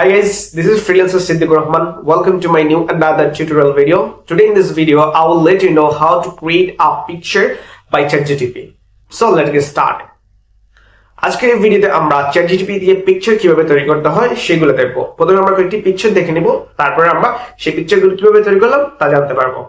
Hi guys, this is freelancer Siddiq Rahman. Welcome to my new another tutorial video. Today in this video, I will let you know how to create a picture by ChatGPT. So let's get started. আজকের এই ভিডিওতে আমরা ChatGPT দিয়ে picture কিভাবে তৈরি করতে হয় সেগুলো দেখব। প্রথমে আমরা কয়েকটি পিকচার দেখে নিব, তারপরে আমরা সেই পিকচারগুলো কিভাবে তৈরি করলাম তা জানতে পারবো।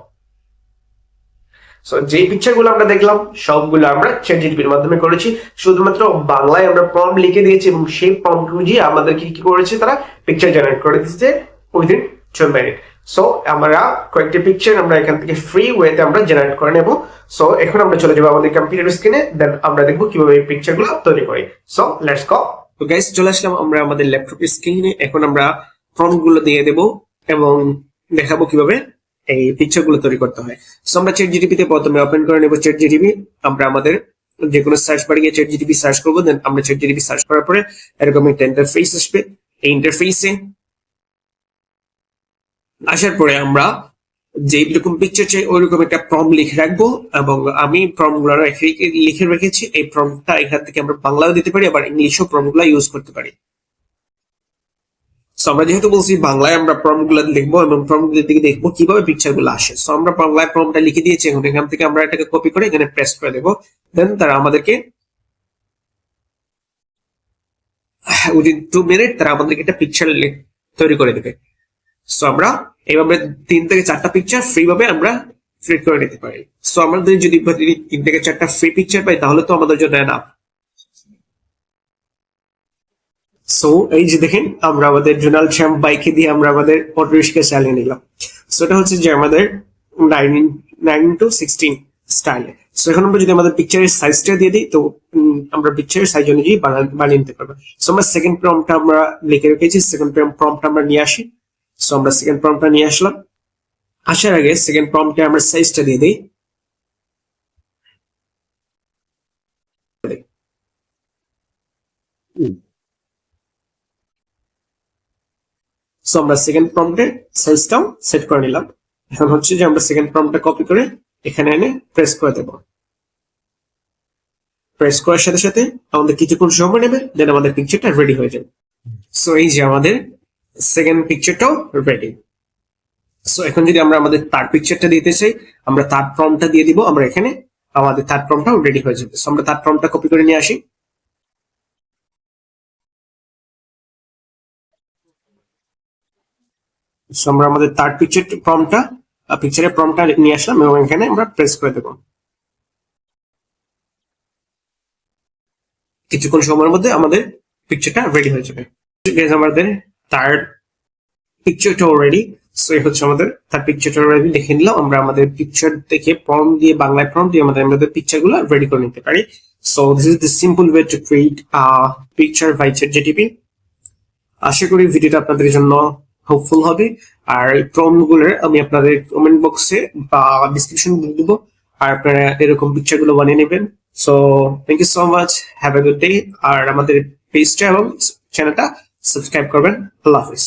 সো যে পিকচারগুলো আমরা দেখলাম সবগুলো আমরা ChatGPT এর মাধ্যমে করেছি। শুধুমাত্র বাংলায় আমরা প্রম্পট লিখে দিয়েছি এবং সেই প্রম্পট অনুযায়ী আমাদেরকে কি করেছে তারা পিকচার জেনারেট করে দিয়েছে উইদিন 2 মিনিট। সো আমরা কয়েকটি পিকচার আমরা এখান থেকে ফ্রি ওয়েতে আমরা জেনারেট করে নেব। সো এখন আমরা চলে যাব আমাদের কম্পিউটার স্ক্রিনে, দেন আমরা দেখব কিভাবে এই পিকচারগুলো তৈরি করি। So let's go. তো গাইস চলে আসলাম আমরা আমাদের ল্যাপটপ স্ক্রিনে। এখন আমরা প্রম্পটগুলো দিয়ে দেব এবং দেখাবো কিভাবে এই পিকচার গুলো তৈরি করতে হয়। সো আমরা ChatGPT তে প্রথমে ওপেন করে নেব ChatGPT। আমরা আমাদের যে কোনো সার্চ বারে গিয়ে ChatGPT সার্চ করব, দেন আমরা ChatGPT সার্চ করার পরে এরকম একটা ইন্টারফেস আসবে। এই ইন্টারফেসে আসার পরে আমরা যে রকম পিকচার চাই ওইরকম একটা প্রম্পট লিখে রাখবো এবং আমি প্রম্পট গুলো লিখে রেখেছি। এই প্রম্পটটা এখান থেকে আমরা বাংলাও দিতে পারি, আবার ইংলিশও প্রম্পট গুলো ইউজ করতে পারি। সো আমরা যেহেতু বলছি বাংলায় আমরা প্রম্পট গুলো লিখবো এবং প্রম্পট গুলো থেকে দেখবো কিভাবে পিকচার গুলো আসে। সো আমরা বাংলায় প্রম্পটটা লিখে দিয়েছি, এখন এখান থেকে আমরা এটাকে কপি করে এখানে পেস্ট করে দেবো। দেন তারা আমাদেরকে উইদিন 2 মিনিট তারা আমাদেরকে একটা পিকচার তৈরি করে দেবে। সো আমরা এইভাবে 3 থেকে 4টা পিকচার ফ্রি ভাবে আমরা ক্রিয়েট করে নিতে পারি। সো আমাদের যদি 3 থেকে 4টা ফ্রি পিকচার পাই তাহলে তো আমাদের জন্য এনাফ। সো এই যে দেখেন আমরা আমাদের ডোনাল্ড ট্রাম্প বাইকে দিয়ে আমরা আমাদের অটো রিক্সা চালিয়ে নিলাম। সো এটা হচ্ছে যে আমাদের 9:16 স্টাইলে। সো এখন আমরা যদি আমাদের পিকচারের সাইজটা দিয়ে দিই তো আমরা পিকচারের সাইজ অনুযায়ী বানিয়ে নিতে পারবো। সো আমরা সেকেন্ড প্রম্পটটা আমরা লিখে রেখেছি, সেকেন্ড প্রম্পটটা আমরা নিয়ে আসি। সো আমরা সেকেন্ড প্রম্পটটা নিয়ে আসলাম। আসার আগে সেকেন্ড প্রম্পটে আমরা সাইজটা দিয়ে দিই। সো আমরা সেকেন্ড প্রম্পটের সাইজটাও সেট করে নিলাম। এখন হচ্ছে যে আমরা সেকেন্ড প্রম্পটটা কপি করে এখানে এনে প্রেস করে দেব। প্রেস করার সাথে সাথে আমাদের কিছুক্ষণ সময় নেবে, দেন আমাদের পিকচারটা রেডি হয়ে যাবে। সো এই যে আমাদের সেকেন্ড পিকচারটাও রেডি। সো এখন যদি আমরা আমাদের থার্ড পিকচারটা দিতে চাই, আমরা থার্ড প্রম্পটটা দিয়ে দিব। আমরা এখানে আমাদের থার্ড প্রম্পটটাও রেডি হয়ে যাবে। সো আমরা থার্ড প্রম্পটটা কপি করে নিয়ে আসি। সো আমরা আমাদের থার্ড পিকচারের প্রম্পটটা নিয়ে আসলাম এবং এখানে আমরা প্রেস করে দেব। কিছুক্ষণ সময়ের মধ্যে আমাদের পিকচারটা রেডি হয়ে যাবে। আমাদের থার্ড পিকচারটা রেডি। সো এই হচ্ছে আমাদের থার্ড পিকচারটা রেডি। দেখে নিলাম আমরা আমাদের পিকচার থেকে প্রম্পট দিয়ে বাংলায় প্রম্পট দিয়ে আমাদের পিকচারগুলো রেডি করে নিতে পারি। So this is the simple way to create a picture by ChatGPT। আশা করি ভিডিওটা আপনাদের জন্য হেল্পফুল হবে। আর এই প্রম্পট গুলোর আমি আপনাদের কমেন্ট বক্সে বা ডিসক্রিপশন দিয়ে দেবো, আর আপনারা এরকম পিকচার গুলো বানিয়ে নেবেন। So thank you so much, have a good day. আর আমাদের পেজটা এবং চ্যানেলটা সাবস্ক্রাইব করবেন। আল্লাহ হাফিজ।